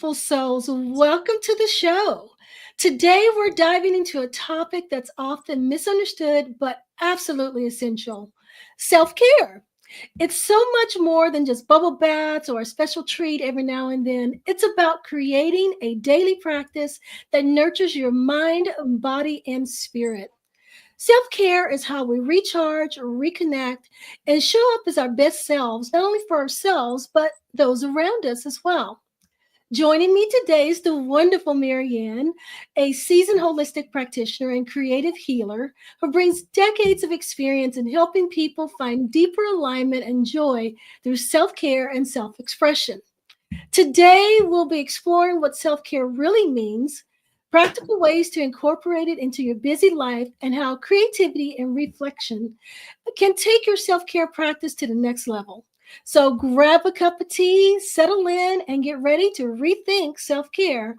beautiful souls. Welcome to the show. Today, we're diving into a topic that's often misunderstood but absolutely essential: self care. It's so much more than just bubble baths or a special treat every now and then. It's about creating a daily practice that nurtures your mind, body, and spirit. Self care is how we recharge, reconnect, and show up as our best selves, not only for ourselves, but those around us as well. Joining me today is the wonderful Marian, a seasoned holistic practitioner and creative healer who brings decades of experience in helping people find deeper alignment and joy through self care and self expression. Today, we'll be exploring what self care really means, practical ways to incorporate it into your busy life, and how creativity and reflection can take your self care practice to the next level. So, grab a cup of tea, settle in, and get ready to rethink self care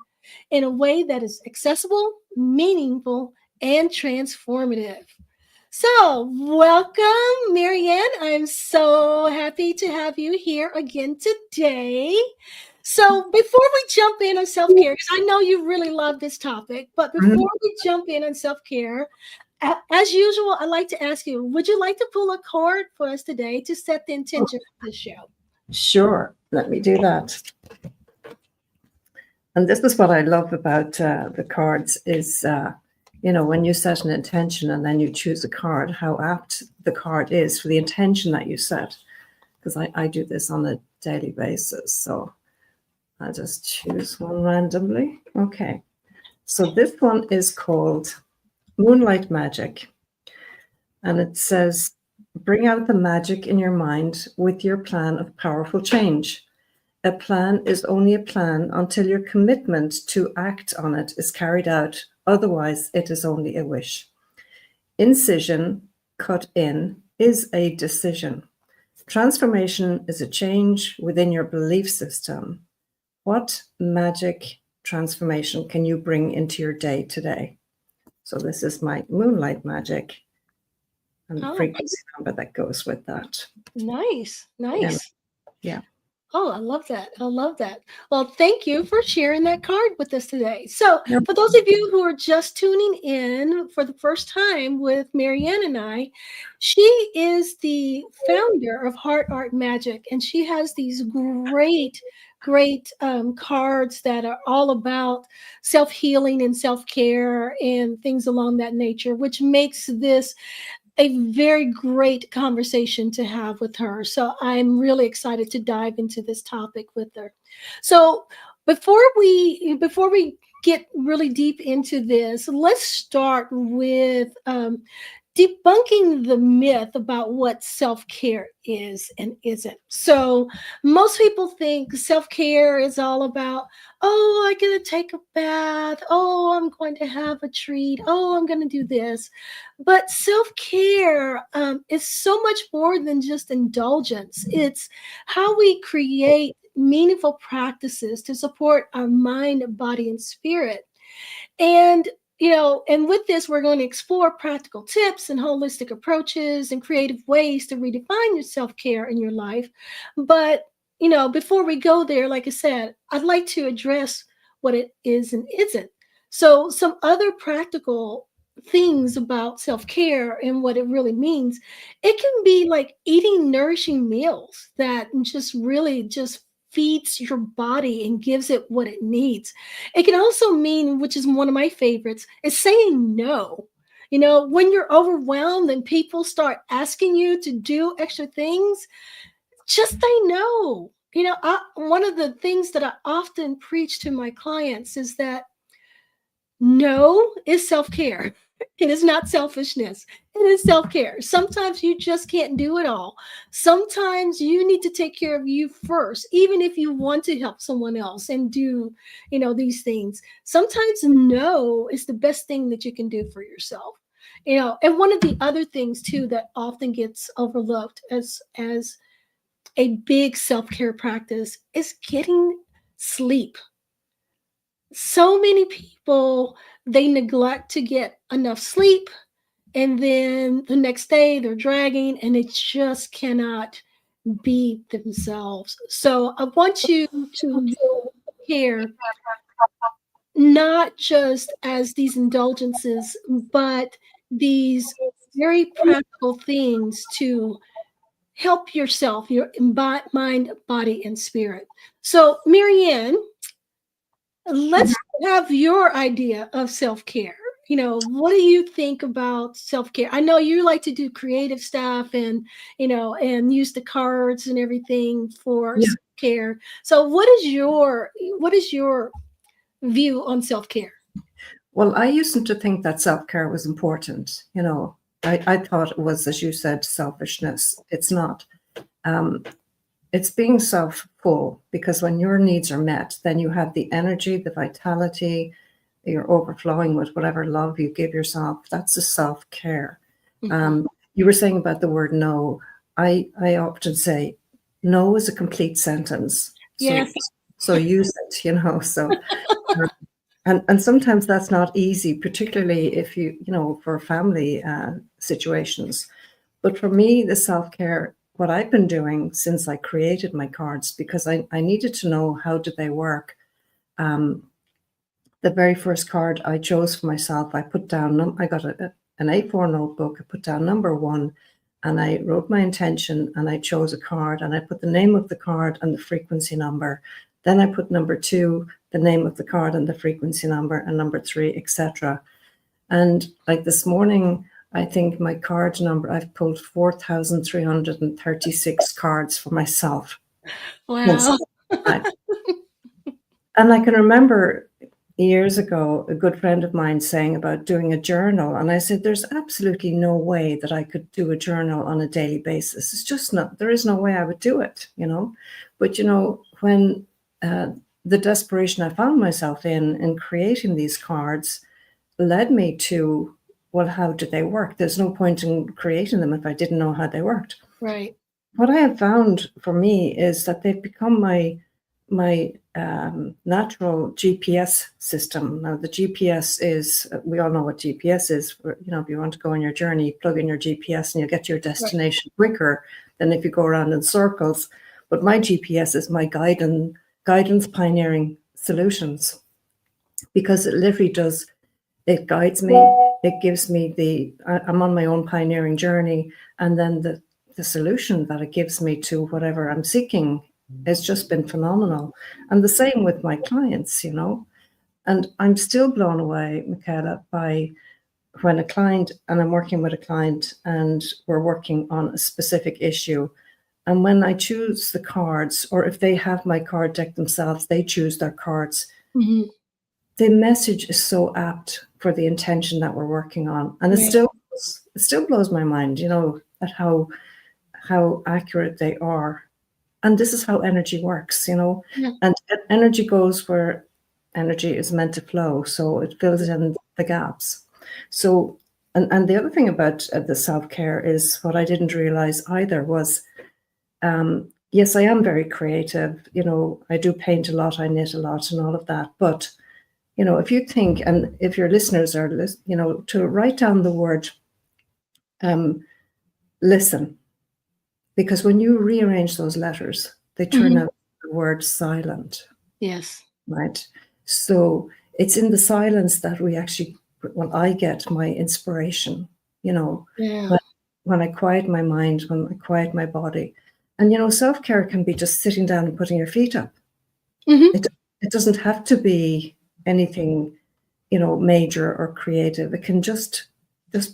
in a way that is accessible, meaningful, and transformative. So, welcome, Marianne. I'm so happy to have you here again today. So, before we jump in on self care, because I know you really love this topic, but before we jump in on self care, as usual, I'd like to ask you, would you like to pull a card for us today to set the intention of the show? Sure, let me do that. And this is what I love about the cards is, when you set an intention and then you choose a card, how apt the card is for the intention that you set. Because I do this on a daily basis. So I'll just choose one randomly. Okay. So this one is called Moonlight Magic. And it says, bring out the magic in your mind with your plan of powerful change. A plan is only a plan until your commitment to act on it is carried out. Otherwise, it is only a wish. Incision, cut in, is a decision. Transformation is a change within your belief system. What magic transformation can you bring into your day today? So this is my Moonlight Magic and the frequency number that goes with that. Nice. Yeah. Oh, I love that. I love that. Well, thank you for sharing that card with us today. So, for those of you who are just tuning in for the first time with Marianne and I, she is the founder of Heart Art Magic, and she has these great cards that are all about self-healing and self-care and things along that nature, which makes this a very great conversation to have with her. So I'm really excited to dive into this topic with her. So before we get really deep into this, let's start with debunking the myth about what self-care is and isn't. So most people think self-care is all about, oh, I'm going to take a bath. Oh, I'm going to have a treat. Oh, I'm going to do this. But self-care is so much more than just indulgence. It's how we create meaningful practices to support our mind, body, and spirit. And and with this, we're going to explore practical tips and holistic approaches and creative ways to redefine your self-care in your life. But, before we go there, like I said, I'd like to address what it is and isn't. So some other practical things about self-care and what it really means, it can be like eating nourishing meals that just really just feeds your body and gives it what it needs. It can also mean, which is one of my favorites, is saying no. When you're overwhelmed and people start asking you to do extra things, just say no. One of the things that I often preach to my clients is that no is self-care. It is not selfishness. It is self-care. Sometimes you just can't do it all. Sometimes you need to take care of you first, even if you want to help someone else and do, these things. Sometimes no is the best thing that you can do for yourself. And one of the other things too that often gets overlooked as a big self-care practice is getting sleep. So many people, they neglect to get enough sleep, and then the next day they're dragging and they just cannot be themselves. So I want you to self-care not just as these indulgences, but these very practical things to help yourself, your mind, body, and spirit. So, Marianne, let's have your idea of self-care. What do you think about self-care? I know you like to do creative stuff and, and use the cards and everything for Yeah. self-care. So what is your view on self-care? Well, I used to think that self-care was important. I thought it was, as you said, selfishness. It's not. Um, it's being self-full, because when your needs are met, then you have the energy, the vitality, you're overflowing with whatever love you give yourself. That's a self-care. Mhm. You were saying about the word no. I often say no is a complete sentence. So Yes. so use it. So and sometimes that's not easy, particularly if for family situations. But for me, the self-care, what I've been doing since I created my cards, because I needed to know how did they work. Um, the very first card I chose for myself, I put down, I got an A4 notebook, I put down number 1, and I wrote my intention, and I chose a card, and I put the name of the card and the frequency number. Then I put number 2, the name of the card and the frequency number, and number 3, etc. And like this morning, I think my card number, I've pulled 4,336 cards for myself. Yes. Wow. And I can remember years ago, a good friend of mine saying about doing a journal. And I said, there's absolutely no way that I could do a journal on a daily basis. It's just not, there is no way I would do it. But, when the desperation I found myself in creating these cards led me to, well, how do they work? There's no point in creating them if I didn't know how they worked. Right. What I have found for me is that they've become my natural GPS system. Now, the GPS is, we all know what GPS is. If you want to go on your journey, plug in your GPS and you'll get to your destination quicker than if you go around in circles. But my GPS is my guidance pioneering solutions, because it literally does, it guides me, it gives me I'm on my own pioneering journey, and then the solution that it gives me to whatever I'm seeking has just been phenomenal. And the same with my clients. And I'm still blown away, Michaela, by when a client, and I'm working with a client and we're working on a specific issue. And when I choose the cards, or if they have my card deck themselves, they choose their cards. Mhm. The message is so apt for the intention that we're working on. And Yeah. it still blows my mind, at how accurate they are. And this is how energy works. Yeah. And energy goes where energy is meant to flow. So it fills in the gaps. So, and the other thing about the self-care is, what I didn't realize either was, yes, I am very creative. I do paint a lot, I knit a lot and all of that. But, if you think, and if your listeners are, to write down the word listen, because when you rearrange those letters, they turn Mhm. out the word silent, Yes. right? So it's in the silence that we actually, when I get my inspiration, Yeah. when, when I quiet my mind, when I quiet my body. And, self-care can be just sitting down and putting your feet up. Mhm. It doesn't have to be anything, major or creative. It can just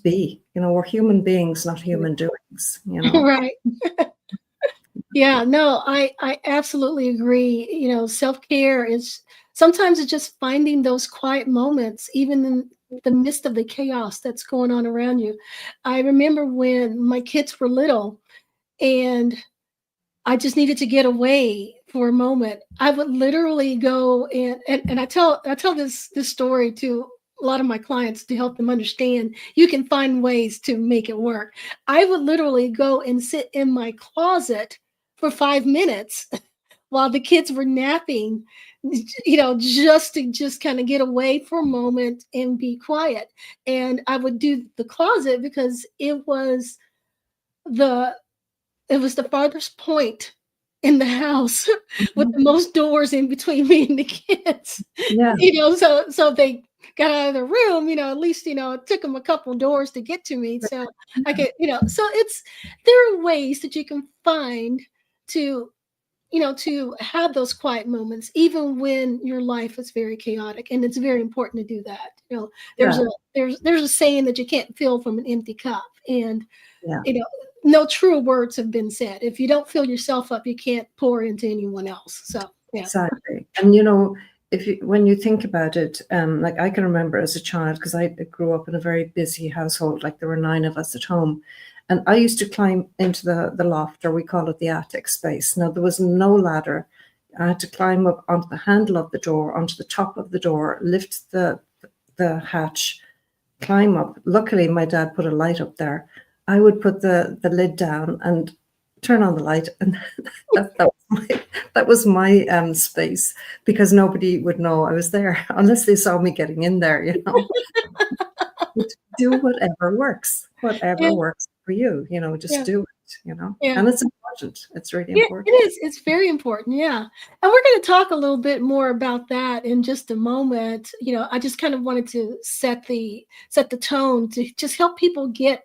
be. We're human beings, not human doings. Right. Yeah, no, I absolutely agree. Self-care is sometimes it's just finding those quiet moments, even in the midst of the chaos that's going on around you. I remember when my kids were little and I just needed to get away for a moment. I would literally go and I tell this story to a lot of my clients to help them understand you can find ways to make it work. I would literally go and sit in my closet for 5 minutes while the kids were napping, just kind of get away for a moment and be quiet. And I would do the closet because the it was the farthest point in the house with Mhm. the most doors in between me and the kids. Yeah, So if they got out of the room, at least, it took them a couple doors to get to me. So I could, so there are ways that you can find to, to have those quiet moments, even when your life is very chaotic. And it's very important to do that. There's yeah, a there's a saying that you can't fill from an empty cup. And yeah. you know, no true words have been said. If you don't fill yourself up, you can't pour into anyone else. So yeah. Exactly. And if you when you think about it, like I can remember as a child, because I grew up in a very busy household, like there were 9 of us at home. And I used to climb into the loft, or we call it the attic space. Now there was no ladder. I had to climb up onto the handle of the door, onto the top of the door, lift the hatch, climb up. Luckily, my dad put a light up there. I would put the lid down and turn on the light, and that was my space, because nobody would know I was there unless they saw me getting in there. But do whatever Yeah, works for you. Just yeah, do it. yeah. And it's important. It's really Yeah, it important. is. It's very important. Yeah. And we're going to talk a little bit more about that in just a moment. I just kind of wanted to set the tone to just help people get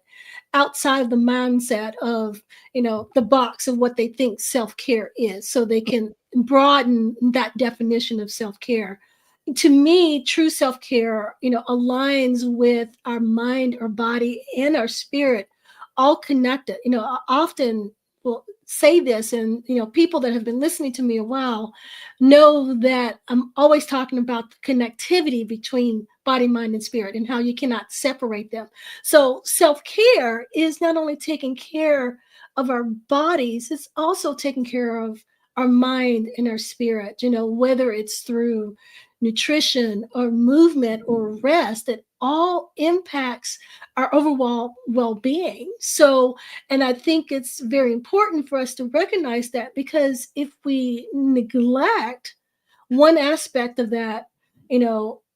outside the mindset of, the box of what they think self-care is, so they can broaden that definition of self-care. To me, true self-care, aligns with our mind, our body, and our spirit, all connected. I often will say this, and people that have been listening to me a while know that I'm always talking about the connectivity between body, mind, and spirit, and how you cannot separate them. So self-care is not only taking care of our bodies, it's also taking care of our mind and our spirit, whether it's through nutrition or movement or rest. It all impacts our overall well-being. So, and I think it's very important for us to recognize that, because if we neglect one aspect of that,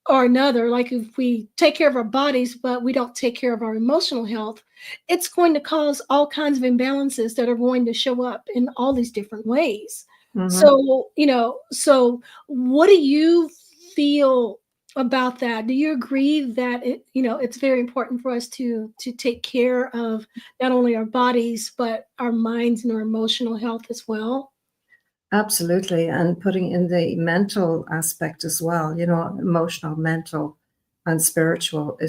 or another, like if we take care of our bodies, but we don't take care of our emotional health, it's going to cause all kinds of imbalances that are going to show up in all these different ways. Hmm. So what do you feel about that? Do you agree that it's very important for us to take care of not only our bodies, but our minds and our emotional health as well? Absolutely. And putting in the mental aspect as well, emotional, mental, and spiritual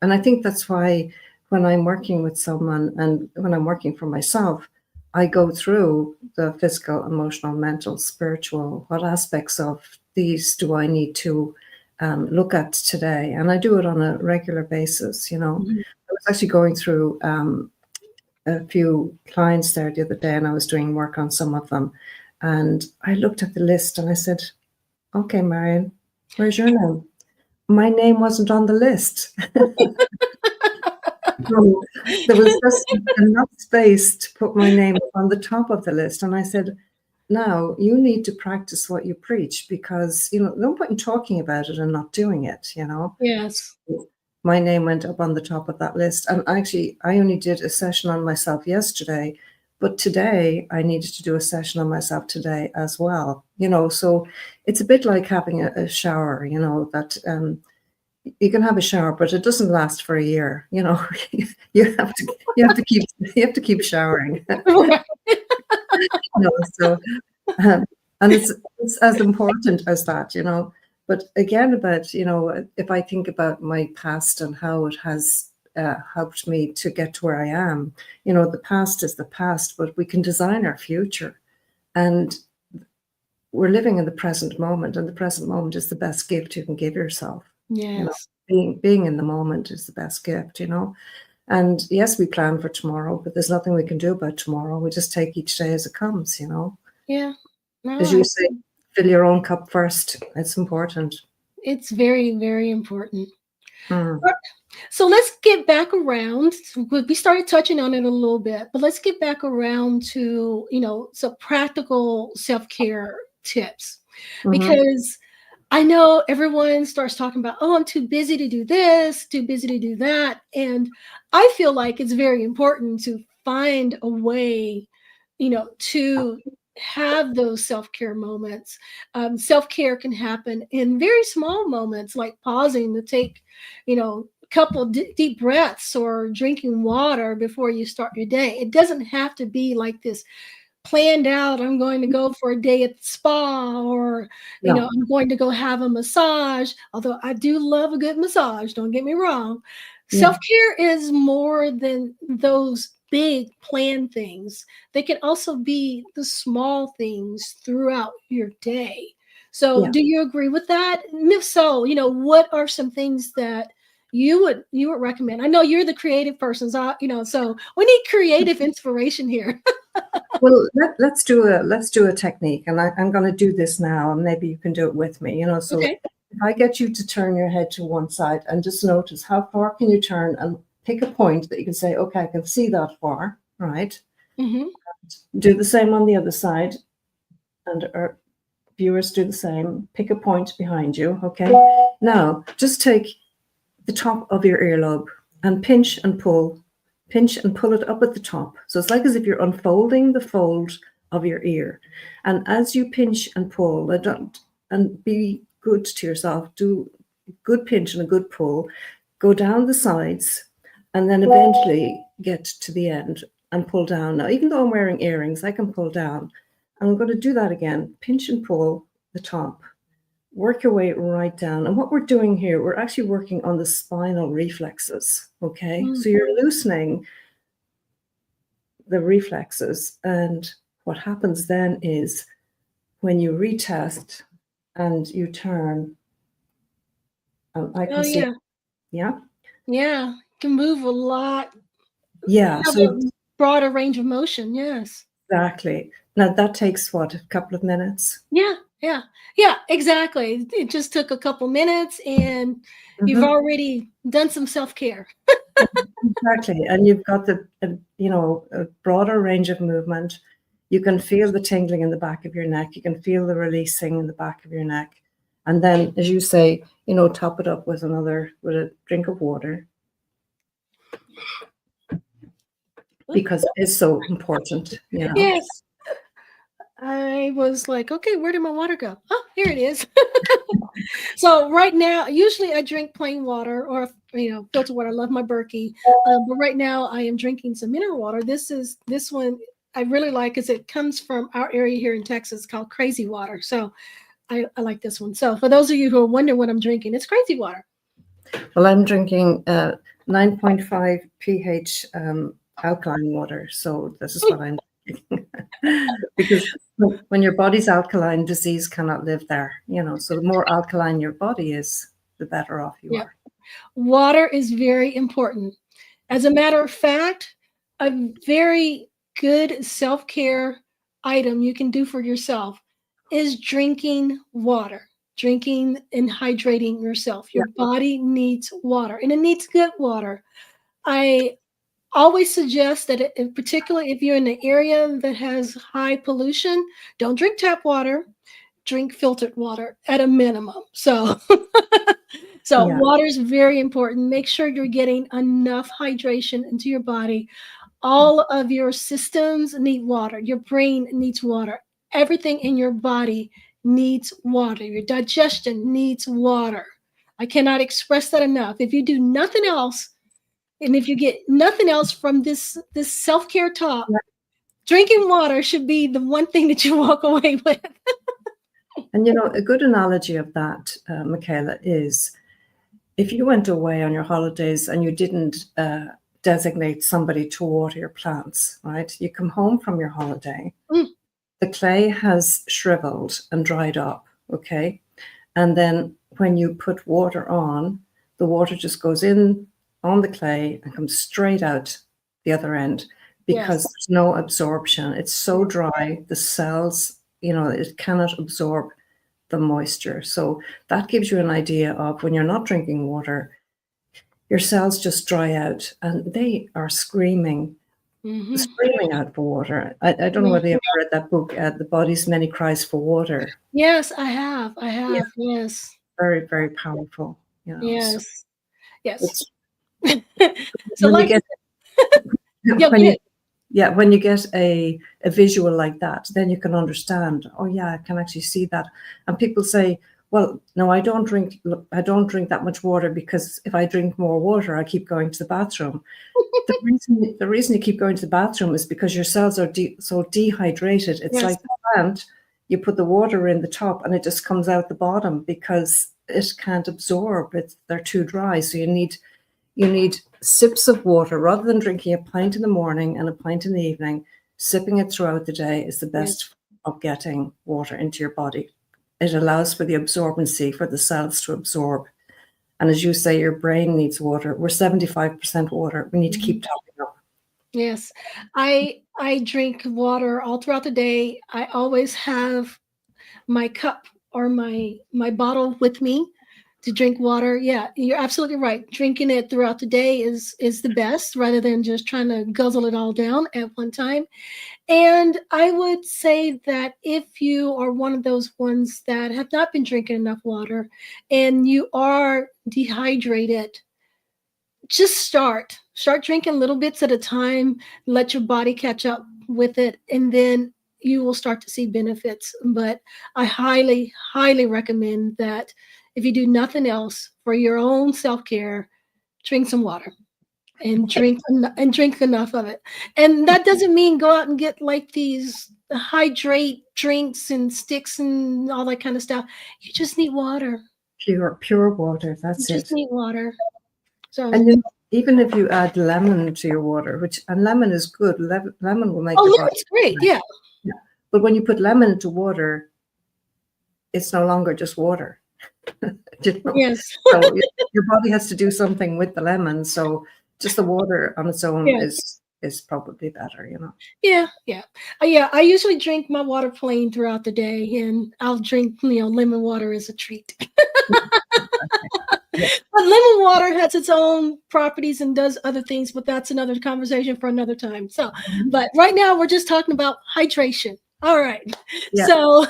and I think that's why when I'm working with someone and when I'm working for myself, I go through the physical, emotional, mental, spiritual. What aspects of these do I need to look at today? And I do it on a regular basis. Mhm. I was actually going through a few clients there the other day, and I was doing work on some of them. And I looked at the list and I said, "Okay, Marian, where's your name?" My name wasn't on the list. So there was just enough space to put my name on the top of the list. And I said, "Now you need to practice what you preach, because, no point in talking about it and not doing it." Yes. My name went up on the top of that list. And actually, I only did a session on myself yesterday, but today I needed to do a session on myself today as well. So it's a bit like having a shower, that you can have a shower, but it doesn't last for a year. You have to keep showering. Right. So um, and it's as important as that. But again, about if I think about my past and how it has helped me to get to where I am. The past is the past, but we can design our future, and we're living in the present moment, and the present moment is the best gift you can give yourself. you know Yes. being in the moment is the best gift. And yes, we plan for tomorrow, but there's nothing we can do about tomorrow. We just take each day as it comes. Yeah. No, As you say, fill your own cup first. It's important. it's very, very important. Mm. Right. So let's get back around. We started touching on it a little bit, but let's get back around to, some practical self-care tips. Hmm. Because I know everyone starts talking about, oh, I'm too busy to do this, too busy to do that. And I feel like it's very important to find a way, to have those self-care moments. Self-care can happen in very small moments, like pausing to take, a couple deep breaths or drinking water before you start your day. It doesn't have to be like this planned out, I'm going to go for a day at the spa, or No, I'm going to go have a massage, although I do love a good massage, don't get me wrong. yeah, Self-care is more than those big planned things. They can also be the small things throughout your day. So yeah. do you agree with that? And if so, what are some things that you would recommend? I know you're the creative person, so we need creative inspiration here. Well, let's do a technique, and I'm going to do this now, and maybe you can do it with me. So Okay. if I get you to turn your head to one side and just notice how far can you turn, and pick a point that you can say, okay, I can see that far, right? Hmm. Do the same on the other side, and our viewers do the same. Pick a point behind you, okay? Now, just take the top of your earlobe and pinch and pull it up at the top. So it's like as if you're unfolding the fold of your ear. And as you pinch and pull, and be good to yourself, do a good pinch and a good pull, go down the sides, and then eventually get to the end and pull down. Now, even though I'm wearing earrings, I can pull down. And I'm going to do that again. Pinch and pull the top, work your way right down. And what we're doing here, we're actually working on the spinal reflexes. Okay. So Mm. you're loosening the reflexes. And what happens then is when you retest and you turn, I Oh can see, yeah, yeah. yeah. Can move a lot, Yeah. have So a broader range of motion. Yes. exactly. Now that takes what, a couple of minutes? Yeah, yeah, yeah. Exactly. It just took a couple minutes, and you've Mhm. already done some self care. Exactly. And you've got a broader range of movement. You can feel the tingling in the back of your neck. You can feel the releasing in the back of your neck. And then, as you say, top it up with with a drink of water, because it is so important. Yes. I was like, okay, where did my water go? Oh, here it is. So right now, usually I drink plain water or filter water. I love my Berkey, but right now I am drinking some mineral water. This one I really like because it comes from our area here in Texas called Crazy Water. So I like this one. So for those of you who are wondering what I'm drinking, it's Crazy Water. Well, I'm drinking 9.5 pH alkaline water. So this is what I'm drinking. Because when your body's alkaline, disease cannot live there. So the more alkaline your body is, the better off you Yeah, are. water is very important. As a matter of fact, a very good self care item you can do for yourself is drinking water, drinking and hydrating yourself. Yeah, Your body needs water, and it needs good water. I always suggest that, in particular, if you're in an area that has high pollution, don't drink tap water, drink filtered water at a minimum. So, so yeah, water is very important. Make sure you're getting enough hydration into your body. All of your systems need water. Your brain needs water. Everything in your body needs water. Your digestion needs water. I cannot express that enough. If you do nothing else, and if you get nothing else from this self-care talk, yeah. drinking water should be the one thing that you walk away with. And a good analogy of that, Michaela, is if you went away on your holidays and you didn't designate somebody to water your plants, right? You come home from your holiday, Mm, the clay has shriveled and dried up, okay? And then when you put water on, the water just goes in on the clay and comes straight out the other end because yes. there's no absorption. It's so dry, the cells, it cannot absorb the moisture. So that gives you an idea of when you're not drinking water, your cells just dry out and they are Hmm. screaming out for water. I don't know whether you ever read that book, The Body's Many Cries for Water. Yes, I have. I Yeah, have. Yes. very, very powerful. So Yes. Yes. it's So when you like, get yeah, go when you ahead. Yeah, when you get a visual like that, then you can understand, oh yeah, I can actually see that. And people say, well, no, I don't drink that much water, because if I drink more water, I keep going to the bathroom. The reason you keep going to the bathroom is because your cells are so dehydrated. It's Yes. like the plant, you put the water in the top and it just comes out the bottom because it can't absorb it. They're too dry. So you need sips of water rather than drinking a pint in the morning and a pint in the evening. Sipping it throughout the day is the Yes. best of getting water into your body. It allows for the absorbency, for the cells to absorb. And as you say, your brain needs water. We're 75% water. We need to keep topping up. Yes. I drink water all throughout the day. I always have my cup or my bottle with me to drink water. Yeah, you're absolutely right. Drinking it throughout the day is the best, rather than just trying to guzzle it all down at one time. And I would say that if you are one of those ones that have not been drinking enough water and you are dehydrated, just start drinking little bits at a time. Let your body catch up with it, and then you will start to see benefits. But I highly recommend that if you do nothing else for your own self-care, drink some water, and drink enough of it. And that doesn't mean go out and get like these hydrate drinks and sticks and all that kind of stuff. You just need water. Pure water. You That's just it. need water. So, And even if you add lemon to your water, and lemon is good, lemon will make oh, your look, body. it's great. Yeah. Yeah. But when you put lemon into water, it's no longer just water. Yes. So your body has to do something with the lemon. So just the water on its own Yeah. is probably better. Yeah. Yeah. Yeah. I usually drink my water plain throughout the day, and I'll drink, lemon water as a treat. Yeah. But lemon water has its own properties and does other things, but that's another conversation for another time. So, but right now we're just talking about hydration. All right. Yeah. So,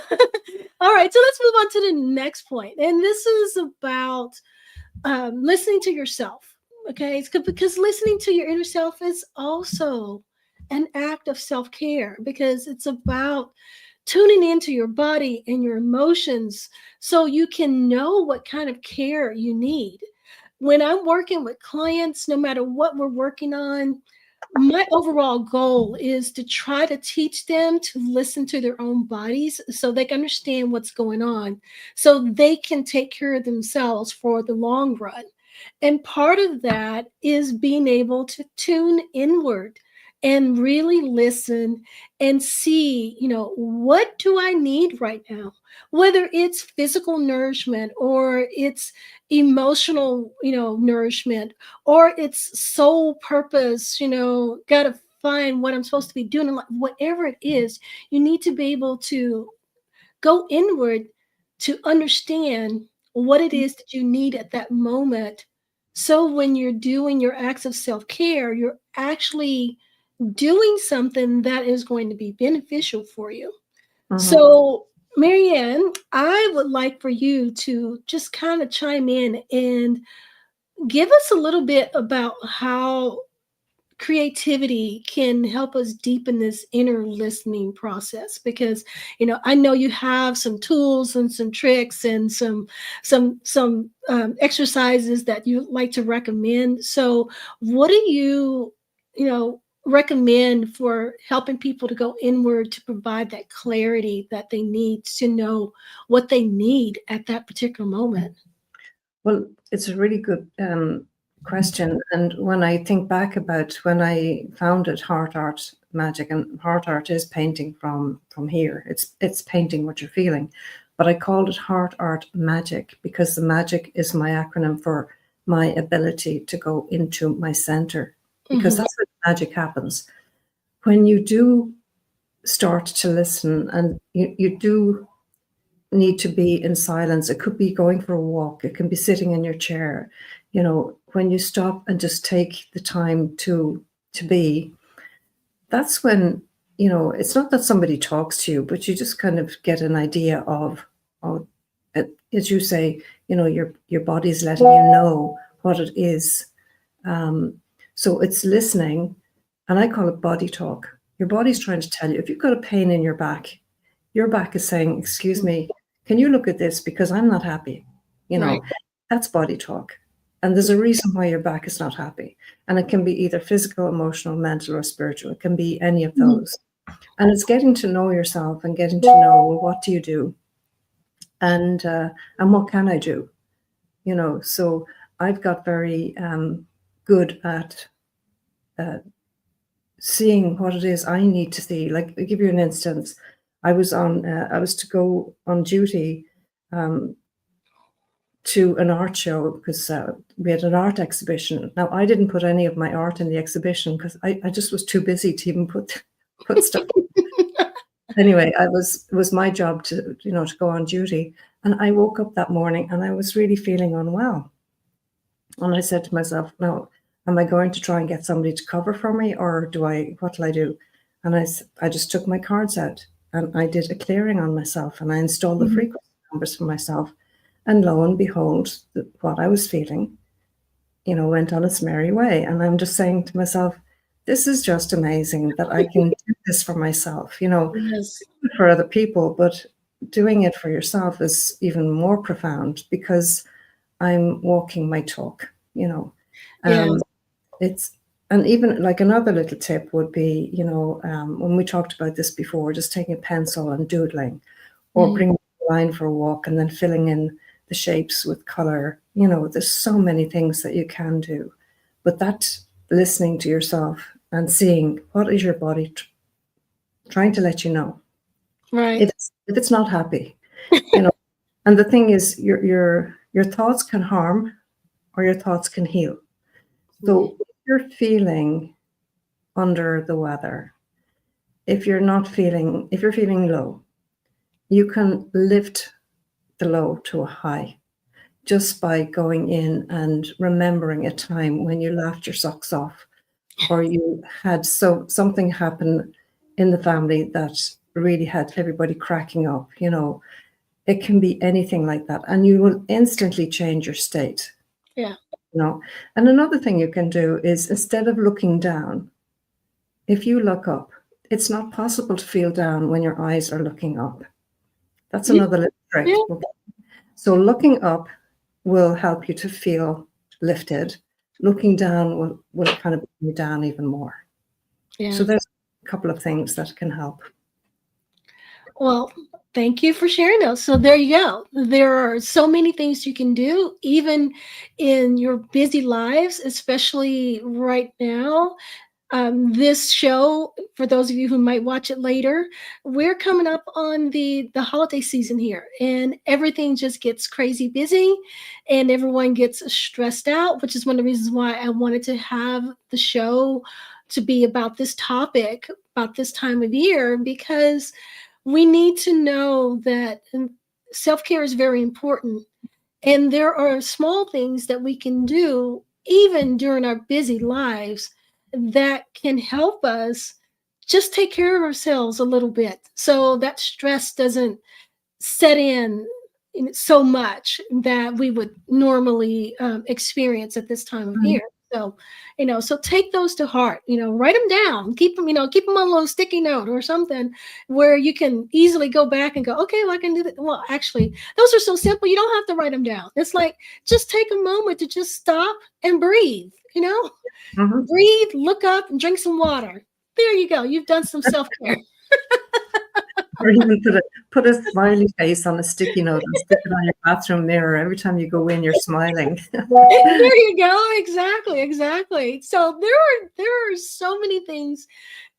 all right. So let's move on to the next point. And this is about listening to yourself. Okay. It's good because listening to your inner self is also an act of self care, because it's about tuning into your body and your emotions so you can know what kind of care you need. When I'm working with clients, no matter what we're working on, my overall goal is to try to teach them to listen to their own bodies so they can understand what's going on, so they can take care of themselves for the long run. And part of that is being able to tune inward and really listen and see, what do I need right now? Whether it's physical nourishment, or it's emotional, nourishment, or it's soul purpose, got to find what I'm supposed to be doing in life. Whatever it is, you need to be able to go inward to understand what it is that you need at that moment. So when you're doing your acts of self care, you're actually doing something that is going to be beneficial for you. Mhm. So, Marianne, I would like for you to just kind of chime in and give us a little bit about how creativity can help us deepen this inner listening process, because I know you have some tools and some tricks and some exercises that you like to recommend. So what do recommend for helping people to go inward to provide that clarity that they need to know what they need at that particular moment? Well, it's a really good question. And when I think back about when I founded Heart Art Magic, and Heart Art is painting from here. It's painting what you're feeling. But I called it Heart Art Magic because the magic is my acronym for my ability to go into my center. Because Mhm. that's where the magic happens. When you do start to listen, and you do need to be in silence. It could be going for a walk. It can be sitting in your chair. When you stop and just take the time to be, that's when, it's not that somebody talks to you, but you just kind of get an idea of as you say, your body's letting you know what it is. So it's listening, And I call it body talk. Your body's trying to tell you, if you've got a pain in your back is saying, excuse me, can you look at this because I'm not happy? You know, Right. that's body talk. And there's a reason why your back is not happy. And it can be either physical, emotional, mental, or spiritual. It can be any of Mhm. those. And it's getting to know yourself and getting to know, well, what do you do? And what can I do? You know, so I've got very good at seeing what it is I need to see. Like, I'll give you an instance. I was to go on duty to an art show because we had an art exhibition. Now, I didn't put any of my art in the exhibition because I just was too busy to even put stuff. Anyway, it was my job to, you know, to go on duty. And I woke up that morning and I was really feeling unwell. And I said to myself, now, am I going to try and get somebody to cover for me, or what will I do? And I just took my cards out and I did a clearing on myself and I installed the Mhm. frequency numbers for myself. And lo and behold, what I was feeling, you know, went on its merry way. And I'm just saying to myself, this is just amazing that I can do this for myself, you know, Yes. for other people, but doing it for yourself is even more profound because I'm walking my talk, you know. Yes. It's and even like another little tip would be, you know, when we talked about this before, just taking a pencil and doodling, or Mhm. bringing a line for a walk and then filling in the shapes with color. You know, there's so many things that you can do, but that listening to yourself and seeing what is your body trying to let you know Right. if it's not happy, you know. And the thing is, your thoughts can harm or your thoughts can heal. Mhm. So if you're feeling under the weather, if you're feeling low, you can lift the low to a high just by going in and remembering a time when you laughed your socks off, or you had something happen in the family that really had everybody cracking up, you know. It can be anything like that, and you will instantly change your state, Yeah. you know. And another thing you can do is, instead of looking down, if you look up, it's not possible to feel down when your eyes are looking up. That's Yeah. another little Yeah. trick. Okay? So looking up will help you to feel lifted. Looking down will kind of bring you down even more. So Yeah. there's a couple of things that can help. Well, thank you for sharing those. So there you go. There are so many things you can do, even in your busy lives, especially right now. This show, for those of you who might watch it later, we're coming up on the holiday season here, and everything just gets crazy busy, and everyone gets stressed out, which is one of the reasons why I wanted to have the show to be about this topic about this time of year, because we need to know that self-care is very important, and there are small things that we can do even during our busy lives that can help us just take care of ourselves a little bit so that stress doesn't set in so much that we would normally experience at this time of year. So, so take those to heart. Write them down. Keep them. Keep them on a little sticky note or something where you can easily go back and go, okay, well, I can do that. Well, actually, those are so simple. You don't have to write them down. It's like just take a moment to just stop and breathe. Mhm. Breathe, look up, and drink some water. There you go. You've done some self care. Or even put a smiley face on a sticky note and stick it on your bathroom mirror. Every time you go in, you're smiling. There you go. Exactly, exactly. So there are so many things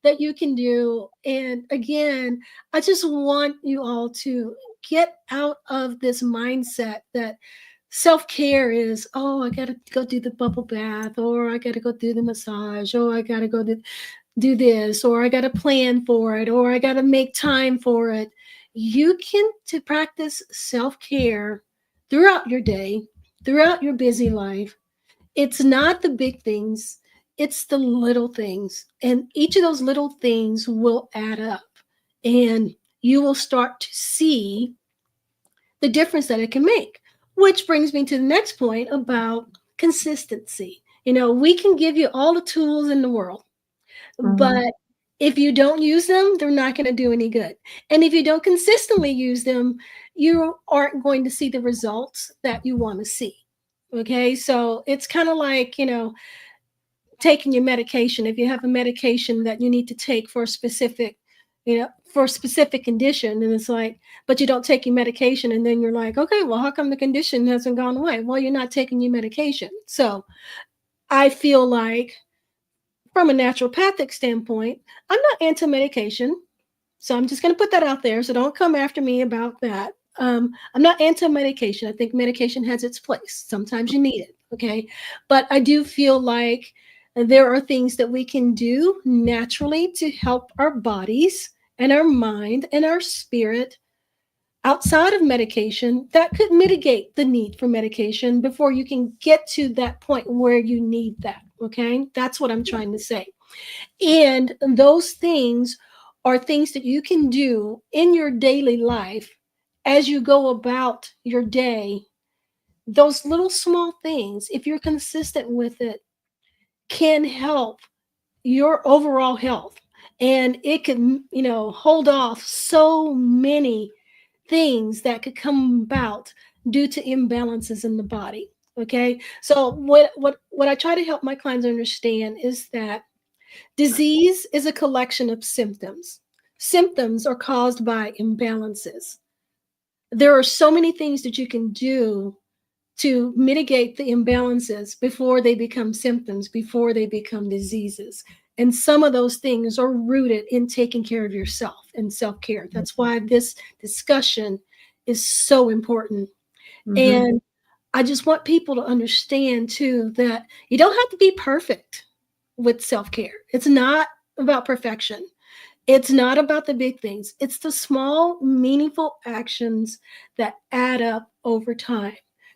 that you can do. And again, I just want you all to get out of this mindset that self-care is, oh, I gotta go do the bubble bath, or I gotta go do the massage, or I gotta go do this, or I gotta plan for it, or I gotta make time for it. You can to practice self-care throughout your day, throughout your busy life. It's not the big things, it's the little things. And each of those little things will add up. And you will start to see the difference that it can make. Which brings me to the next point about consistency. We can give you all the tools in the world, Mhm. But if you don't use them, they're not going to do any good. And if you don't consistently use them, you aren't going to see the results that you want to see. Okay. So it's kind of like, taking your medication. If you have a medication that you need to take for a specific, for a specific condition, and it's like, but you don't take your medication, and then you're like, okay, well, how come the condition hasn't gone away? Well, you're not taking your medication. So I feel like, from a naturopathic standpoint, I'm not anti medication. So I'm just going to put that out there. So don't come after me about that. I'm not anti medication. I think medication has its place. Sometimes you need it. Okay. But I do feel like there are things that we can do naturally to help our bodies and our mind and our spirit outside of medication that could mitigate the need for medication before you can get to that point where you need that. Okay. That's what I'm trying to say. And those things are things that you can do in your daily life as you go about your day. Those little small things, if you're consistent with it, can help your overall health. And it can, hold off so many things that could come about due to imbalances in the body. Okay. So what I try to help my clients understand is that disease is a collection of symptoms. Symptoms are caused by imbalances. There are so many things that you can do to mitigate the imbalances before they become symptoms, before they become diseases. And some of those things are rooted in taking care of yourself and self care. That's why this discussion is so important. Mhm. And I just want people to understand too that you don't have to be perfect with self care. It's not about perfection. It's not about the big things. It's the small, meaningful actions that add up over time.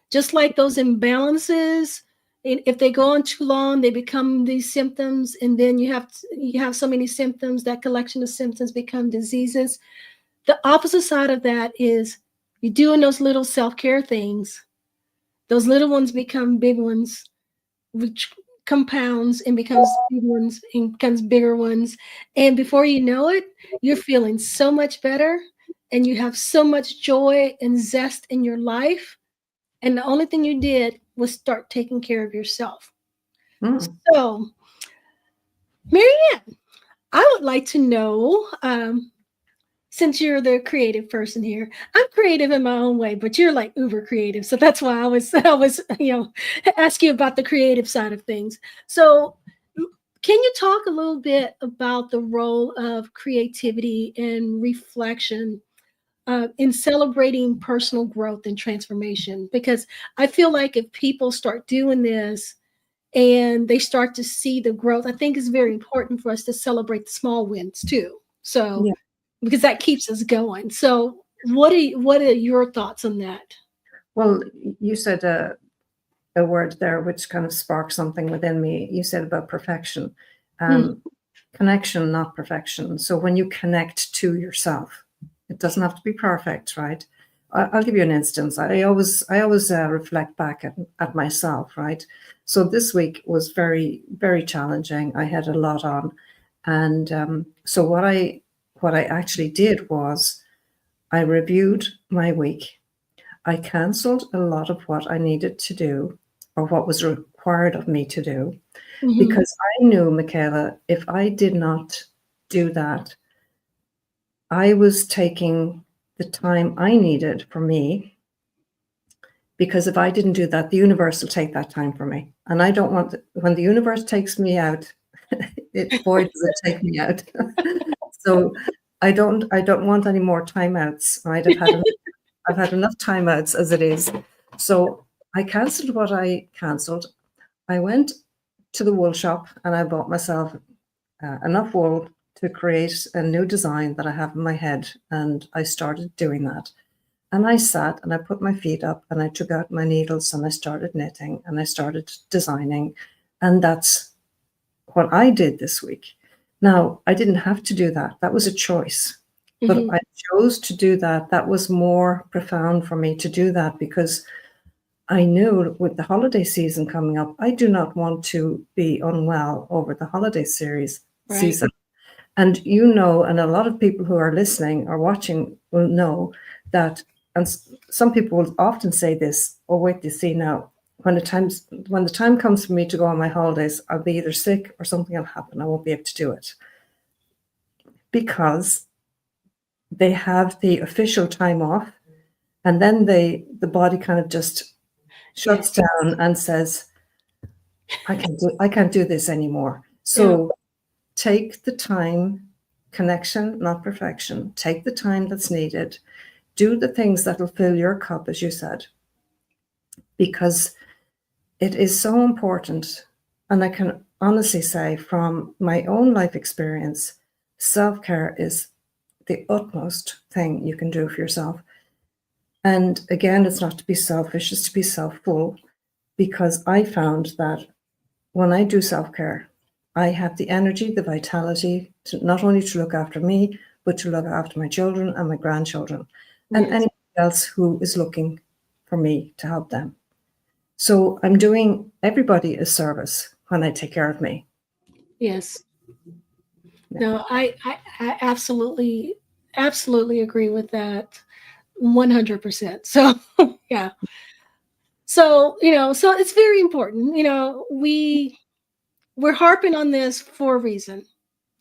Just like those imbalances, if they go on too long, they become these symptoms, and then you have so many symptoms, that collection of symptoms become diseases. The opposite side of that is you're doing those little self-care things. Those little ones become big ones, which compounds and becomes big ones and becomes bigger ones. And before you know it, you're feeling so much better and you have so much joy and zest in your life. And the only thing you did was start taking care of yourself. Mm. So, Marianne, I would like to know, since you're the creative person here, I'm creative in my own way, but you're like uber creative. So that's why I was, ask you about the creative side of things. So can you talk a little bit about the role of creativity and reflection in celebrating personal growth and transformation? Because I feel like if people start doing this and they start to see the growth, I think it's very important for us to celebrate the small wins too. So Yeah. because that keeps us going. So what are your thoughts on that? Well, you said a word there which kind of sparked something within me. You said about perfection. Hmm. Um, Connection, not perfection. So when you connect to yourself, it doesn't have to be perfect, right? I'll give you an instance. I always reflect back at myself, right? So this week was very, very challenging. I had a lot on, and so what I actually did was I reviewed my week. I cancelled a lot of what I needed to do or what was required of me to do Hmm. because I knew, Michaela, if I did not do that, I was taking the time I needed for me, because if I didn't do that, the universe will take that time for me. And I don't want, when the universe takes me out, boy, does it take me out. So I don't want any more timeouts, right? I've had enough timeouts as it is. So I cancelled what I cancelled. I went to the wool shop and I bought myself enough wool to create a new design that I have in my head. And I started doing that. And I sat and I put my feet up and I took out my needles and I started knitting and I started designing. And that's what I did this week. Now, I didn't have to do that. That was a choice. But Hmm. I chose to do that. That was more profound for me to do that because I knew with the holiday season coming up, I do not want to be unwell over the holiday series. Right. season. And you know, and a lot of people who are listening or watching will know that, and some people will often say this, oh, wait, you see now, when the time comes for me to go on my holidays, I'll be either sick or something will happen. I won't be able to do it. Because they have the official time off, and then the body kind of just shuts down and says, I can't do this anymore. So take the time, connection, not perfection. Take the time that's needed. Do the things that will fill your cup, as you said, because it is so important. And I can honestly say from my own life experience, self-care is the utmost thing you can do for yourself. And again, it's not to be selfish, it's to be self-full, because I found that when I do self-care, I have the energy, the vitality to not only to look after me, but to look after my children and my grandchildren and anybody else who is looking for me to help them. So I'm doing everybody a service when I take care of me. Yes. Yeah. No, I absolutely, absolutely agree with that 100%. So, yeah. So, so it's very important. We're harping on this for a reason.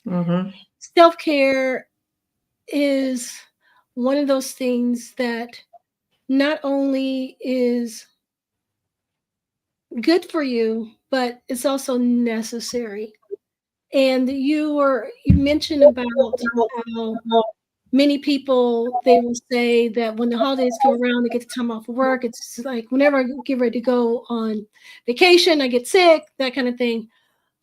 Mm-hmm. Self-care is one of those things that not only is good for you, but it's also necessary. And you mentioned about how many people, they will say that when the holidays come around, they get the time off of work. It's like whenever I get ready to go on vacation, I get sick, that kind of thing.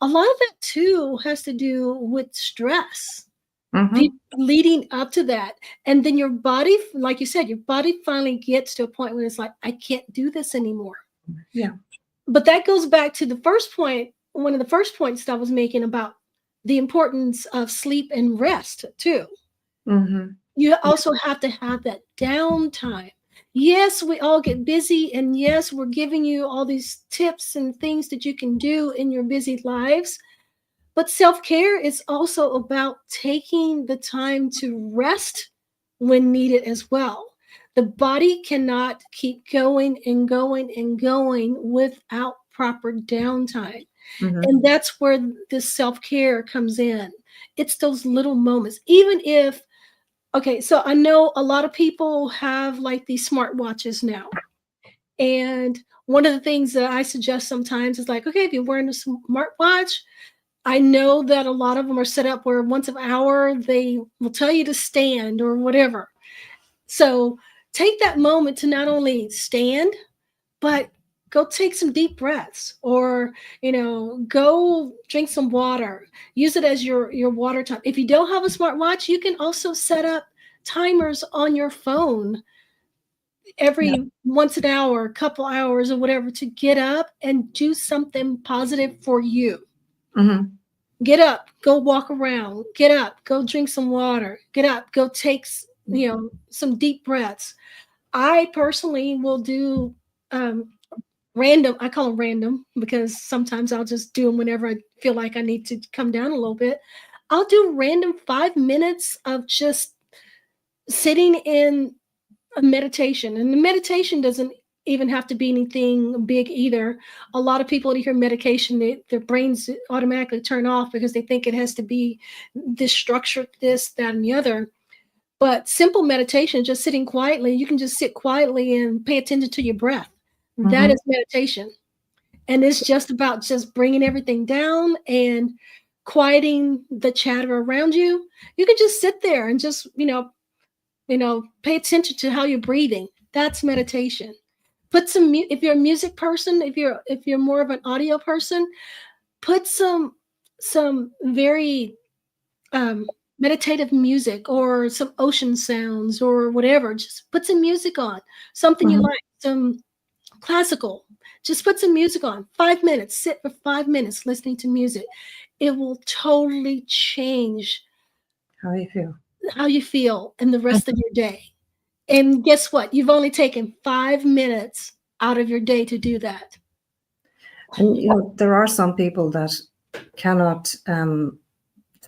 A lot of that too has to do with stress Mm-hmm. leading up to that. And then your body, like you said, your body finally gets to a point where it's like, I can't do this anymore. Yeah. But that goes back to the first point, one of the first points that I was making about the importance of sleep and rest too. Mm-hmm. You also have to have that downtime. Yes, we all get busy, and yes, we're giving you all these tips and things that you can do in your busy lives. But self care is also about taking the time to rest when needed as well. The body cannot keep going and going and going without proper downtime. Mm-hmm. And that's where this self care comes in. It's those little moments, even if, okay, so I know a lot of people have like these smart watches now. And one of the things that I suggest sometimes is like, okay, if you're wearing a smart watch, I know that a lot of them are set up where once an hour they will tell you to stand or whatever. So take that moment to not only stand, but go take some deep breaths, or go drink some water. Use it as your water time. If you don't have a smartwatch, you can also set up timers on your phone Yeah. every once an hour, a couple hours or whatever, to get up and do something positive for you. Mm-hmm. Get up, go walk around. Get up, go drink some water. Get up, go take some deep breaths. I personally will do um, random. I call them random because sometimes I'll just do them whenever I feel like I need to come down a little bit. I'll do random 5 minutes of just sitting in a meditation. And the meditation doesn't even have to be anything big either. A lot of people, when you hear medication, their brains automatically turn off because they think it has to be this structure, this, that, and the other. But simple meditation, just sitting quietly, you can just sit quietly and pay attention to your breath. That Mm-hmm. is meditation. And it's just about just bringing everything down and quieting the chatter around you. You can just sit there and just, pay attention to how you're breathing. That's meditation. Put some if you're a music person, if you're more of an audio person, put some very meditative music or some ocean sounds or whatever. Just put some music on, something you Mm-hmm. like, some classical. Just put some music on. 5 minutes. Sit for 5 minutes listening to music. It will totally change How do you feel? how you feel in the rest of your day. And guess what? You've only taken 5 minutes out of your day to do that. And there are some people that cannot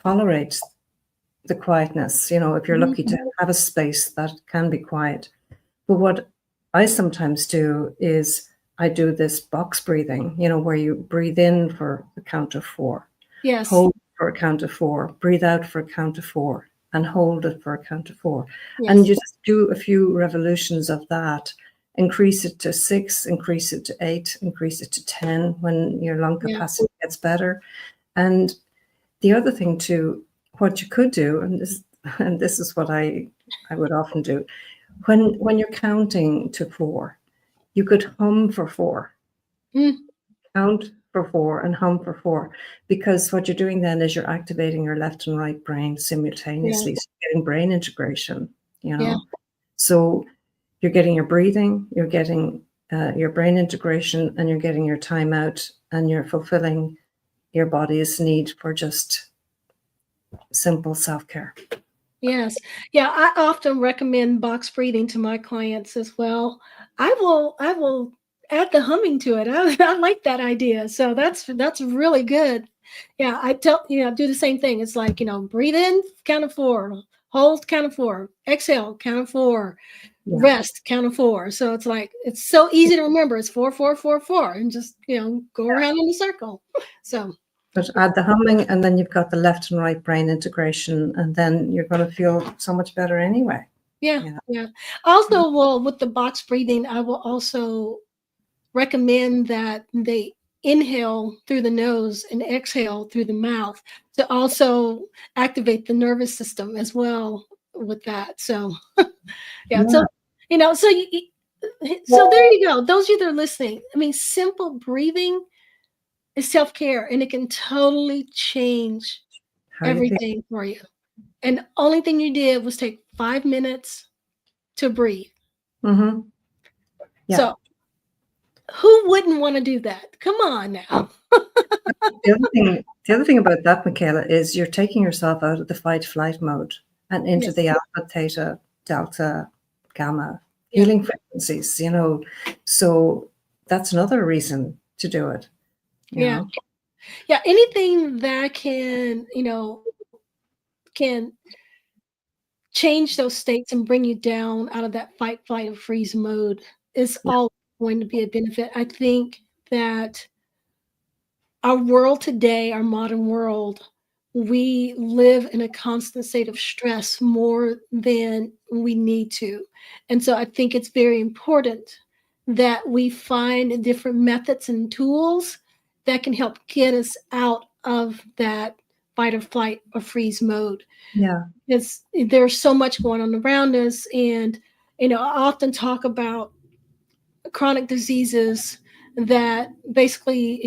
tolerate the quietness, if you're lucky to have a space that can be quiet. But what I sometimes do is I do this box breathing, where you breathe in for a count of 4, Yes. hold for a count of 4, breathe out for a count of 4, and hold it for a count of 4. Yes. And you just do a few revolutions of that, increase it to 6, increase it to 8, increase it to 10 when your lung capacity gets better. And the other thing too, what you could do, and this is what I would often do, when you're counting to 4, you could hum for 4. Count for 4 and hum for 4, because what you're doing then is you're activating your left and right brain simultaneously. So you're getting brain integration, So you're getting your breathing, you're getting your brain integration, and you're getting your time out, and you're fulfilling your body's need for just simple self-care. Yes. Yeah, I often recommend box breathing to my clients as well. I will add the humming to it. I like that idea. So that's really good. Yeah, I do the same thing. It's like, breathe in, count of 4, hold, count of 4, exhale, count of 4, rest, count of 4. So it's like, it's so easy to remember. It's 4, 4, 4, 4, and just, go around in a circle. So but add the humming, and then you've got the left and right brain integration, and then you're going to feel so much better anyway. Yeah. Also, well, with the box breathing, I will also recommend that they inhale through the nose and exhale through the mouth to also activate the nervous system as well with that. So, so so there you go. Those of you that are listening, I mean, simple breathing is self-care, and it can totally change everything for you. And the only thing you did was take 5 minutes to breathe. Yeah. So who wouldn't want to do that? Come on now. The other thing about that, Michaela, is you're taking yourself out of the fight-flight mode and into the alpha, theta, delta, gamma healing frequencies, So that's another reason to do it. Yeah, anything that can change those states and bring you down out of that fight, flight, or freeze mode is all going to be a benefit. I think that our world today, our modern world, we live in a constant state of stress more than we need to. And so I think it's very important that we find different methods and tools that can help get us out of that fight or flight or freeze mode. Yeah. Because there's so much going on around us. And, I often talk about chronic diseases that basically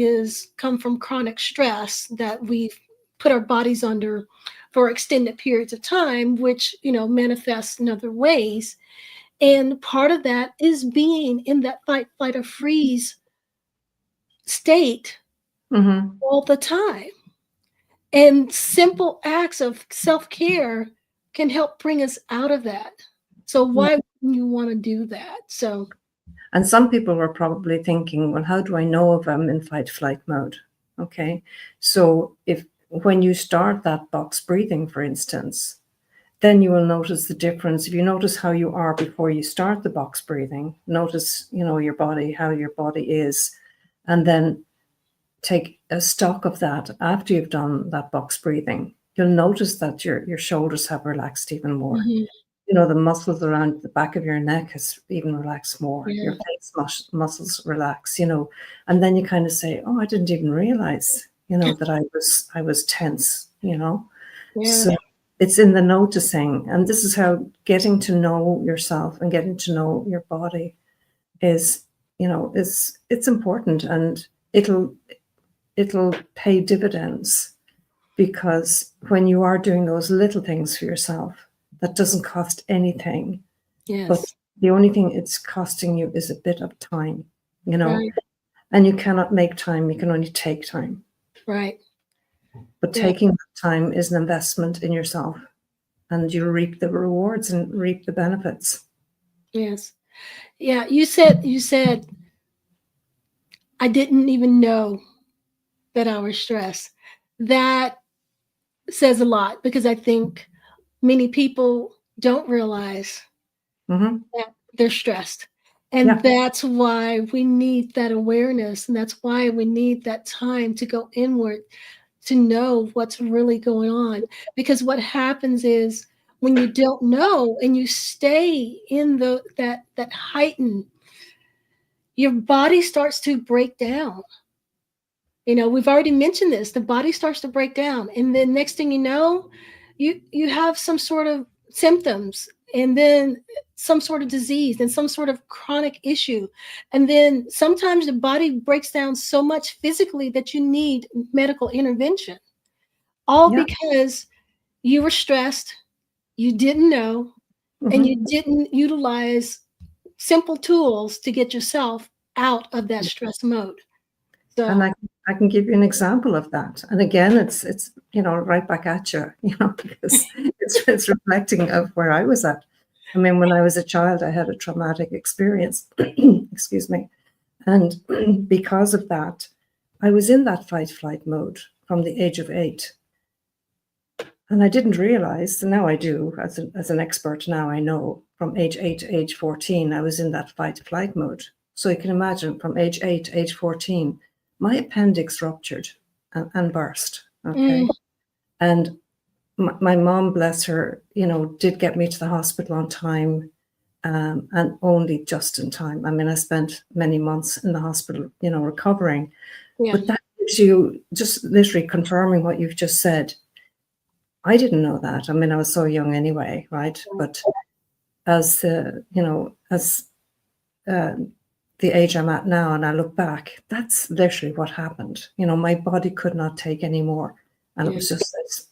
come from chronic stress that we've put our bodies under for extended periods of time, which manifests in other ways. And part of that is being in that fight, flight, or freeze state all the time. And simple acts of self-care can help bring us out of that. So why wouldn't you want to do that? So, and some people were probably thinking, well, how do I know if I'm in fight-flight mode? Okay, so when you start that box breathing, for instance, then you will notice the difference. If you notice how you are before you start the box breathing, notice, your body, how your body is, and then take a stock of that after you've done that box breathing. You'll notice that your shoulders have relaxed even more. The muscles around the back of your neck has even relaxed more. Your face muscles relax, and then you kind of say, oh, I didn't even realize, that I was tense, So it's in the noticing. And this is how getting to know yourself and getting to know your body is, it's important, and it'll pay dividends, because when you are doing those little things for yourself, that doesn't cost anything. But the only thing it's costing you is a bit of time, and you cannot make time. You can only take time. Right. But taking that time is an investment in yourself, and you reap the rewards and reap the benefits. Yes. Yeah. You said, I didn't even know that I was stressed. That says a lot, because I think many people don't realize Hmm. that they're stressed. And Yeah. that's why we need that awareness. And that's why we need that time to go inward to know what's really going on. Because what happens is when you don't know and you stay in that heightened, your body starts to break down. We've already mentioned this. The body starts to break down, and then next thing you know, you have some sort of symptoms, and then some sort of disease, and some sort of chronic issue, and then sometimes the body breaks down so much physically that you need medical intervention, all Yeah. because you were stressed, you didn't know, and Hmm. you didn't utilize simple tools to get yourself out of that stress mode. And So I can give you an example of that. And again, it's right back at you, because it's reflecting of where I was at. I mean, when I was a child, I had a traumatic experience, excuse me. And because of that, I was in that fight flight mode from the age of 8. And I didn't realize, and now I do, as an expert now, I know from age 8 to age 14, I was in that fight flight mode. So you can imagine from age 8 to age 14, my appendix ruptured and burst. Okay. mm, And my mom, bless her, did get me to the hospital on time, and only just in time. I mean, I spent many months in the hospital, recovering. yeah. But that gives you just literally confirming what you've just said. I didn't know that. I mean, I was so young anyway, right? But as as uh, the age I'm at now, and I look back, that's literally what happened. My body could not take any more, and it Yeah. was just this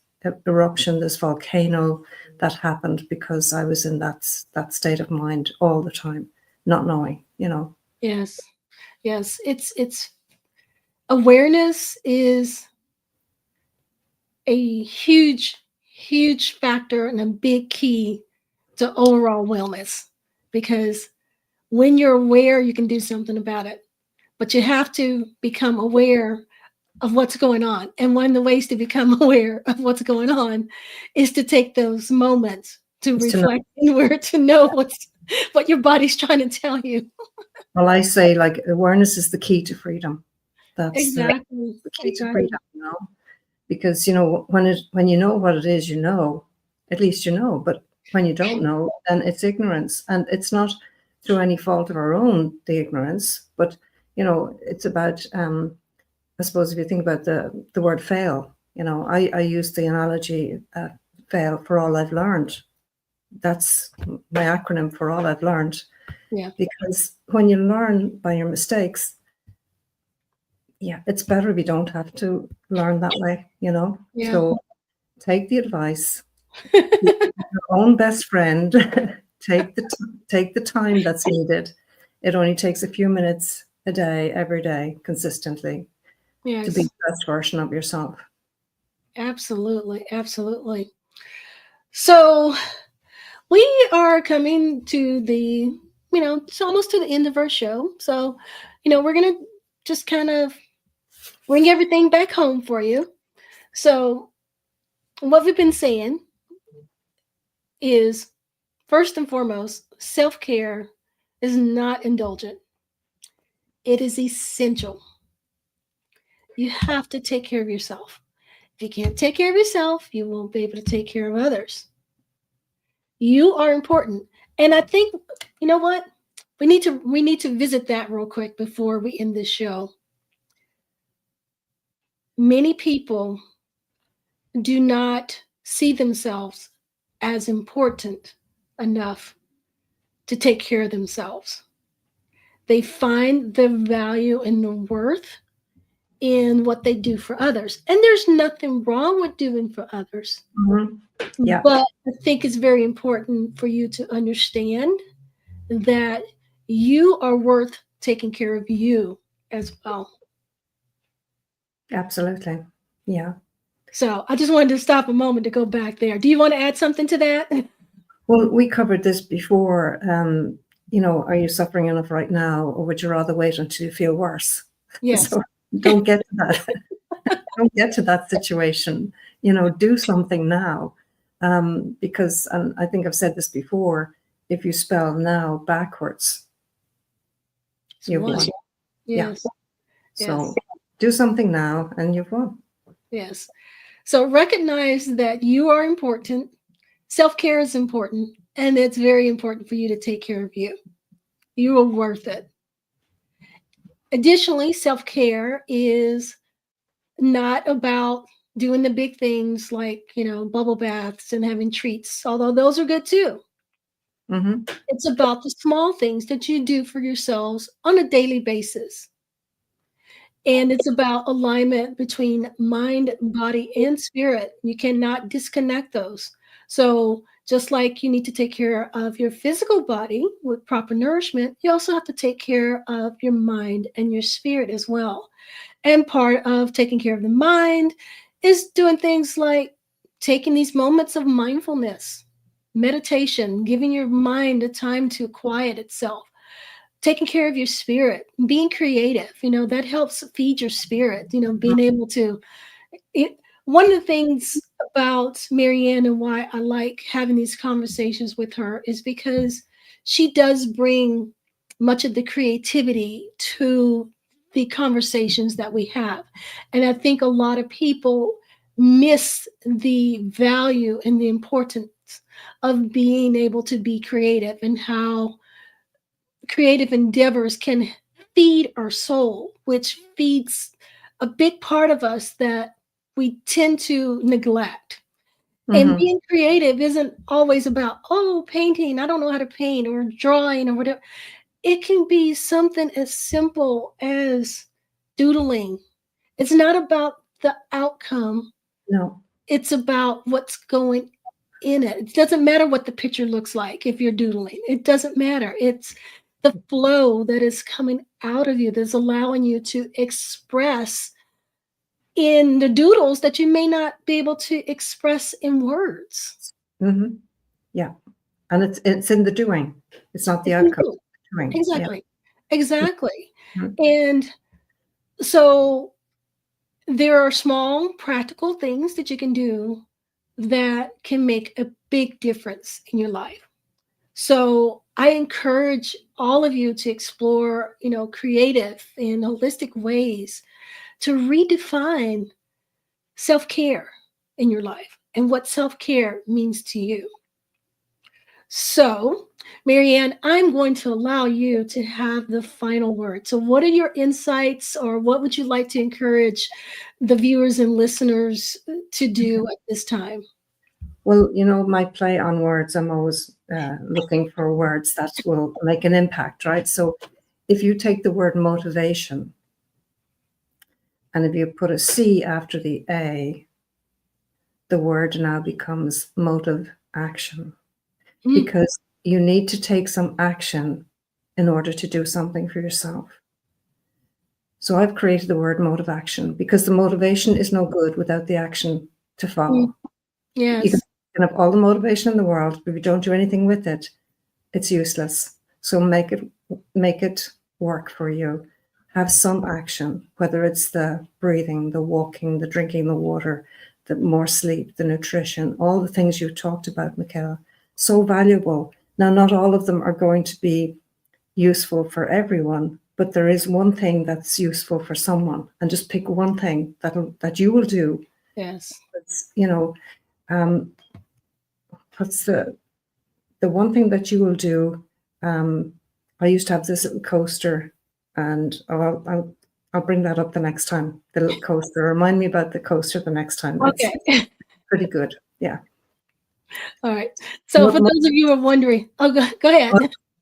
eruption, this volcano that happened because I was in that state of mind all the time, not knowing. Yes. Yes. It's awareness is a huge, huge factor and a big key to overall wellness, because when you're aware, you can do something about it. But you have to become aware of what's going on. And one of the ways to become aware of what's going on is to take those moments to Just to know. reflect inward, to know what your body's trying to tell you. Well, I say, like, awareness is the key to freedom. That's Exactly. the key to Exactly. freedom. Because when you know what it is, at least but when you don't know, then it's ignorance, and it's not through any fault of our own, the ignorance, but it's about, I suppose, if you think about the word fail, I use the analogy, fail for all I've learned. That's my acronym for all I've learned. Yeah. Because when you learn by your mistakes, yeah, it's better if you don't have to learn that way. Yeah. So take the advice, be your own best friend. Take the time that's needed. It only takes a few minutes a day, every day, consistently, to be Yes. the best version of yourself. Absolutely. Absolutely. So we are coming to it's almost to the end of our show. So, we're going to just kind of bring everything back home for you. So, what we've been saying is, first and foremost, self care is not indulgent, it is essential. You have to take care of yourself. If you can't take care of yourself, you won't be able to take care of others. You are important. And I think, you know what? We need to visit that real quick before we end this show. Many people do not see themselves as important enough to take care of themselves. They find the value and the worth in what they do for others. And there's nothing wrong with doing for others. Mhm. Yeah, But I think it's very important for you to understand that you are worth taking care of you as well. absolutely. Yeah. So I just wanted to stop a moment to go back there. Do you want to add something to that? Well, we covered this before. Are you suffering enough right now, or would you rather wait until you feel worse? Yes. So don't get to that. Don't get to that situation. do something now. Because, and I think I've said this before, if you spell now backwards, you've won. Yeah. Yes. So do something now and you've won. Yes. So recognize that you are important. Self-care is important, and it's very important for you to take care of you. You are worth it. Additionally, self-care is not about doing the big things like, bubble baths and having treats, although those are good too. Mm-hmm. It's about the small things that you do for yourselves on a daily basis. And it's about alignment between mind, body, and spirit. You cannot disconnect those. So, just like you need to take care of your physical body with proper nourishment, you also have to take care of your mind and your spirit as well. And part of taking care of the mind is doing things like taking these moments of mindfulness, meditation, giving your mind a time to quiet itself, taking care of your spirit, being creative, that helps feed your spirit, being able to. It, one of the things about Marianne and why I like having these conversations with her is because she does bring much of the creativity to the conversations that we have. And I think a lot of people miss the value and the importance of being able to be creative and how creative endeavors can feed our soul, which feeds a big part of us that we tend to neglect. And Mm-hmm. being creative isn't always about, oh, painting, I don't know how to paint, or drawing, or whatever. It can be something as simple as doodling. It's not about the outcome, No. it's about what's going in it. It doesn't matter what the picture looks like if you're doodling. It doesn't matter. It's the flow that is coming out of you that's allowing you to express in the doodles that you may not be able to express in words. Mm-hmm. Yeah. And it's in the doing. It's not the It's in outcome. doodle. Doing. Yeah. Exactly. Exactly. Mhm. And so there are small practical things that you can do that can make a big difference in your life. So I encourage all of you to explore, creative and holistic ways to redefine self-care in your life and what self-care means to you. So, Marianne, I'm going to allow you to have the final word. So, what are your insights, or what would you like to encourage the viewers and listeners to do at this time? Well, my play on words, I'm always looking for words that will make an impact, right? So if you take the word motivation and if you put a C after the A, the word now becomes motive action, Mm, because you need to take some action in order to do something for yourself. So I've created the word motive action because the motivation is no good without the action to mm, follow. You yes. can have all the motivation in the world, but if you don't do anything with it, it's useless. So make it work for you. Have some action, whether it's the breathing, the walking, the drinking the water, the more sleep, the nutrition, all the things you talked about, Michaela. So valuable. Now, not all of them are going to be useful for everyone, but there is one thing that's useful for someone, and just pick one thing that you will do. Yes. That's, um, what's the one thing that you will do. I used to have this little coaster, and I'll bring that up the next time. The little coaster. Remind me about the coaster the next time. It's Okay. pretty good. Yeah. All right. So, for Mo- those of you who are wondering, go ahead.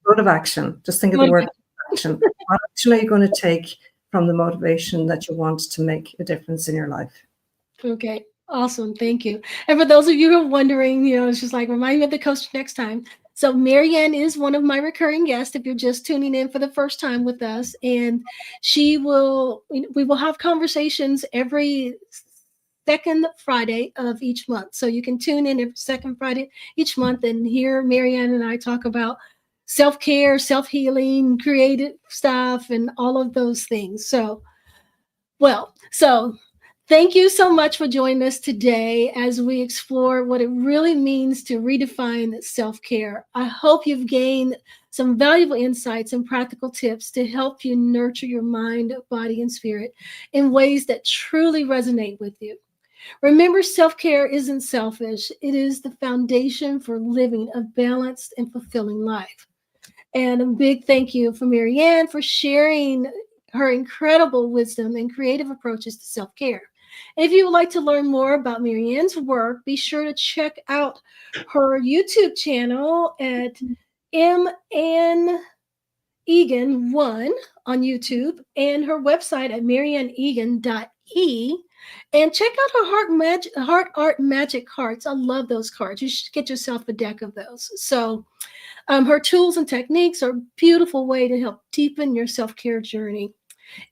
Mode of action. Just think of the word action. What action are you going to take from the motivation that you want to make a difference in your life? Okay, awesome. Thank you. And for those of you who are wondering, it's just like remind me of the coach next time. So Marianne is one of my recurring guests if you're just tuning in for the first time with us. And we will have conversations every second Friday of each month. So you can tune in every second Friday each month and hear Marianne and I talk about self-care, self-healing, creative stuff, and all of those things. So Thank you so much for joining us today as we explore what it really means to redefine self care. I hope you've gained some valuable insights and practical tips to help you nurture your mind, body, and spirit in ways that truly resonate with you. Remember, self care isn't selfish, it is the foundation for living a balanced and fulfilling life. And a big thank you for Marianne for sharing her incredible wisdom and creative approaches to self care. And if you would like to learn more about Marianne's work, be sure to check out her YouTube channel at MN Egan1 on YouTube and her website at marianegan.e. And check out her heart art magic cards. I love those cards. You should get yourself a deck of those. So her tools and techniques are a beautiful way to help deepen your self-care journey.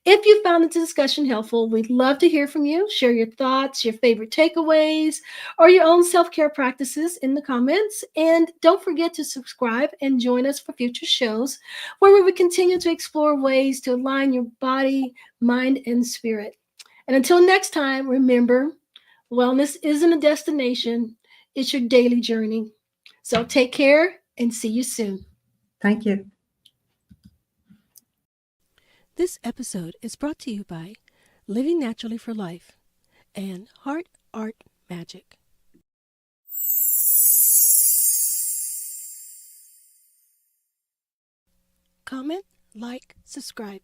If you found this discussion helpful, we'd love to hear from you. Share your thoughts, your favorite takeaways, or your own self-care practices in the comments. And don't forget to subscribe and join us for future shows where we will continue to explore ways to align your body, mind, and spirit. And until next time, remember, wellness isn't a destination, it's your daily journey. So take care and see you soon. Thank you. This episode is brought to you by Living Naturally for Life and Heart Art Magic. Comment, like, subscribe.